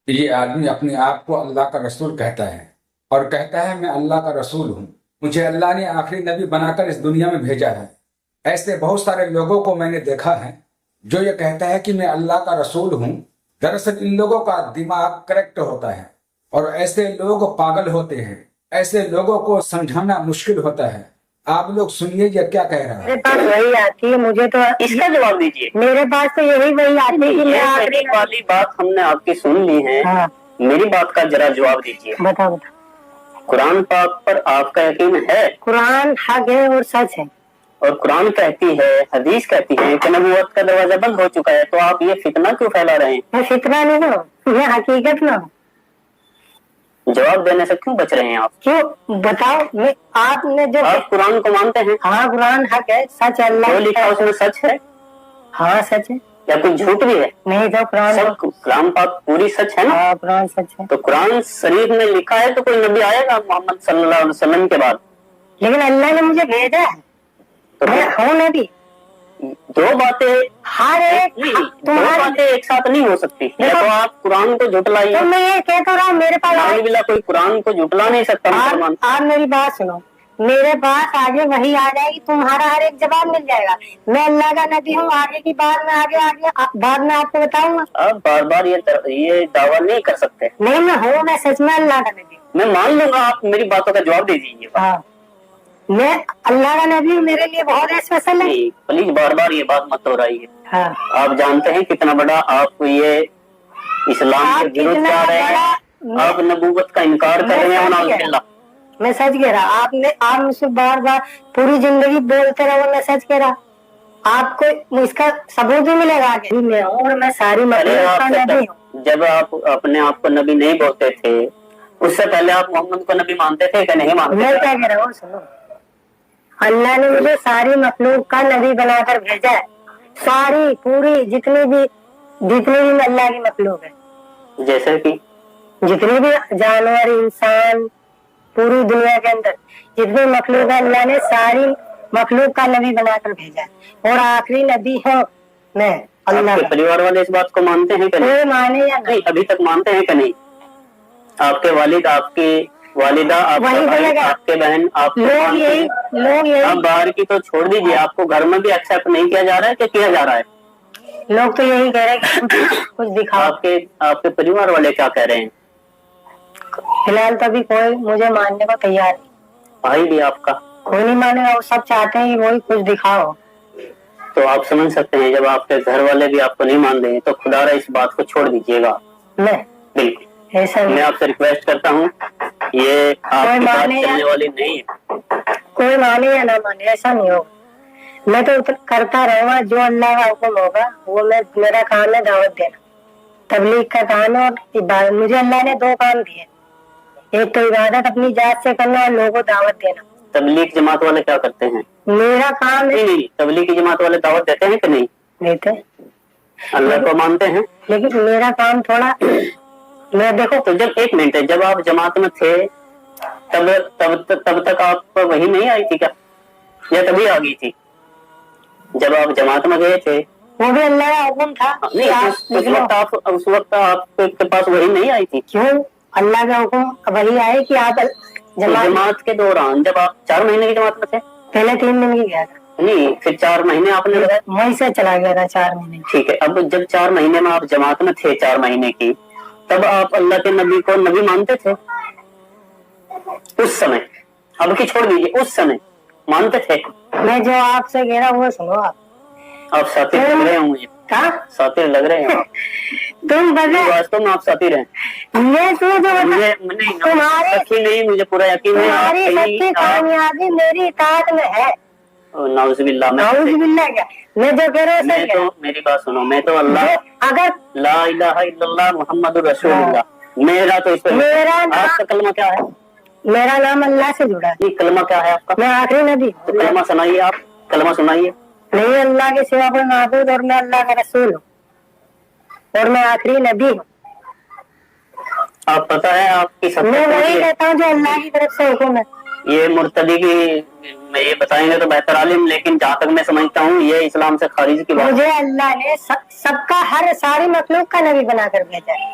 یہ آدمی اپنے آپ کو اللہ کا رسول کہتا ہے اور کہتا ہے میں اللہ کا رسول ہوں، مجھے اللہ نے آخری نبی بنا کر اس دنیا میں بھیجا ہے۔ ایسے بہت سارے لوگوں کو میں نے دیکھا ہے جو یہ کہتا ہے کہ میں اللہ کا رسول ہوں، دراصل ان لوگوں کا دماغ کریکٹ ہوتا ہے اور ایسے لوگ پاگل ہوتے ہیں، ایسے لوگوں کو سمجھانا مشکل ہوتا ہے۔ آپ لوگ سنیے یہ کیا کہہ رہا ہے۔ میرے پاس وہی آتی ہے، مجھے تو اس کا جواب دیجیے۔ میرے پاس تو یہی وہی آتی ہے کہ میں یہ آخری پہلی والی بات ہم نے آپ کی سن لی ہے، ہاں میری بات کا ذرا جواب دیجیے۔ بتاؤ بتاؤ۔ قرآن پاک پر آپ کا یقین ہے؟ قرآن حق ہے اور سچ ہے، اور قرآن کہتی ہے، حدیث کہتی ہے کہ نبوت کا دروازہ بند ہو چکا ہے، تو آپ یہ فتنہ کیوں پھیلا رہے ہیں؟ میں فطرہ نہیں ہوں، میں حقیقت نہ ہوں۔ جواب دینے سے کیوں بچ رہے ہیں آپ؟ کیوں بتاؤ؟ میں آپ نے جو آپ قرآن کو مانتے ہیں؟ ہاں قرآن حق ہے، سچ ہے، جو اللہ لکھا اس میں سچ ہے ہاں سچ ہے، یا کوئی جھوٹ بھی ہے؟ نہیں تو قرآن سب کلام پاک پوری سچ ہے نا؟ ہاں قرآن سچ ہے، تو قرآن شریف میں لکھا ہے تو کوئی نبی آئے گا محمد صلی اللہ علیہ وسلم کے بعد؟ لیکن اللہ نے مجھے بھیجا ہے، تو میں ہوں نبی۔ دو باتیں ہر ایک نہیں، دو باتیں ایک ساتھ نہیں ہو سکتی۔ یا تو آپ قرآن کو جھٹلائیے، تو میں یہ کہتا رہا ہوں میرے پاس نعوذ باللہ، کوئی قرآن کو جھٹلا نہیں سکتا مسلمان۔ آپ میری بات سنو، میرے پاس آگے وہی آ جائے گی، تمہارا ہر ایک جواب مل جائے گا۔ میں اللہ کا نبی ہوں، آگے کی بات میں آگے بعد میں آپ کو بتاؤں گا۔ آپ بار بار یہ دعویٰ نہیں کر سکتے۔ نہیں میں ہوں، میں سچ میں اللہ کا نبی ہوں۔ میں مان لوں گا، آپ میری باتوں کا جواب دے دیجیے۔ ہاں میں اللہ کا نبی ہوں، میرے لیے بہت اسپیشل ہے۔ پلیز بار بار یہ بات مت دہرائیے۔ ہاں آپ جانتے ہیں کتنا بڑا آپ کو یہ اسلام کے ورودھ جا رہے ہیں، آپ نبوت کا انکار کر رہے ہیں، نعوذ باللہ۔ میں سچ کہہ رہا، آپ مجھ سے بار بار پوری زندگی بولتے رہو، میں سچ کہہ رہا، آپ کو اس کا ثبوت بھی ملے گا کہ میں ہوں اور میں ساری مخلوق کا نبی ہوں۔ جب آپ اپنے آپ کو نبی نہیں بولتے تھے، اس سے پہلے آپ محمد کو نبی مانتے تھے کہ نہیں مانتے؟ میں کیا کہہ رہا ہوں سنو، اللہ نے مجھے ساری مخلوق کا نبی بنا کر بھیجا ہے، ساری پوری جتنی بھی اللہ کی مخلوق ہے، جیسے کہ جتنی بھی جانور انسان پوری دنیا کے اندر جتنی مخلوق ہے، اللہ نے ساری مخلوق کا نبی بنا کر بھیجا ہے، اور آخری نبی ہوں میں اللہ آپ کے کا۔ پریوار والے اس بات کو مانتے ہیں کہ کوئی مانے یا نہیں؟ ابھی تک مانتے ہیں کہ نہیں؟ آپ کے والد، آپ کی والدہ، آپ کا بھائی، آپ کے بہن، آپ لوگ یہی آپ باہر کی تو چھوڑ دیجیے، آپ کو گھر میں بھی ایکسپٹ نہیں کیا جا رہا ہے کہ کیا جا رہا ہے؟ لوگ تو یہی کہہ رہے ہیں کہ کچھ دکھاؤ۔ آپ کے پریوار والے کیا کہہ رہے ہیں؟ فی الحال تو ابھی کوئی مجھے ماننے کو تیار نہیں، بھائی بھی آپ کا کوئی نہیں مانے گا، وہ سب چاہتے ہیں کہ وہی کچھ دکھاؤ۔ تو آپ سمجھ سکتے ہیں جب آپ کے گھر والے بھی آپ کو نہیں مان رہے ہیں تو خدا را اس بات کو چھوڑ دیجیے گا۔ میں بالکل ایسا میں نہیں، آپ سے ریکویسٹ کرتا ہوں، یہ آپ کی بات چلنے والی نہیں ہے۔ کوئی مانے یا نہ مانے ایسا نہیں ہوگا، میں تو کرتا رہوں گا جو اللہ کا حکم ہوگا، وہ میرا کام ہے دعوت دینا، تبلیغ کا کام ہے اور عبادت۔ مجھے اللہ نے دو کام دیے، ایک تو عبادت اپنی ذات سے کرنا اور لوگوں کو دعوت دینا۔ تبلیغ جماعت والے کیا کرتے ہیں؟ میرا کام ہے، نہیں، تبلیغ کی جماعت والے دعوت دیتے ہیں کہ نہیں؟ دیتے اللہ کو مانتے ہیں، لیکن میرا کام تھوڑا، میں دیکھو تو جب ایک منٹ ہے، جب آپ جماعت میں تھے تب تک آپ وہی نہیں آئی تھی کیا، یا تبھی آ گئی تھی؟ جب آپ جماعت میں گئے تھے وہ بھی اللہ کا حکم تھا، نہیں، اس وقت آپ کے پاس وہی نہیں آئی تھی؟ کیوں؟ اللہ کا حکم وہی آئے کہ آپ جماعت کے دوران جب آپ 4 مہینے کی جماعت میں تھے؟ پہلے 3 دن کی گیا تھا، نہیں، پھر 4 مہینے آپ نے لگائے؟ وہیں سے چلا گیا تھا 4 مہینے۔ ٹھیک ہے، اب جب 4 مہینے میں آپ جماعت میں تھے 4 مہینے کی، تب آپ اللہ کے نبی کو نبی مانتے تھے؟ اس سمے، اب کی چھوڑ دیجیے، اس سمے مانتے تھے؟ میں جو آپ سے کہہ رہا ہوں وہ سنو، آپ ساتھی لگ رہے ہیں مجھے، ساتھی لگ رہے ہیں تم بتا، واستو میں آپ ساتھی رہے۔ میں تمہاری مجھے پورا یقین ہے سچی کامیابی میری اطاعت میں ہے۔ نعوذ باللہ، نعوذ باللہ کیا، میں جو کہہ رہا میں تو، میری بات سنو، میں تو اللہ اگر لا الہ الا اللہ محمد رسول اللہ، میرا تو اس پہ آپ کا کلمہ کیا ہے؟ میرا نام اللہ سے جڑا ہے، کلمہ کیا ہے آپ کا؟ میں آخری نبی ہوں۔ کلمہ سنائیے، آپ کلمہ سنائیے۔ نہیں اللہ کے سوا کوئی معبود، اور میں اللہ کا رسول ہوں اور میں آخری نبی ہوں۔ آپ پتہ ہے آپ کی سب میں وہی کہتا ہوں جو اللہ کی طرف سے حکم ہے۔ یہ مرتدی کی یہ بتائیں گے تو بہتر عالم، لیکن جہاں تک میں سمجھتا ہوں یہ اسلام سے خارج کی بات۔ مجھے اللہ نے سب کا، ہر ساری مخلوق کا نبی بنا کر بھیجا ہے۔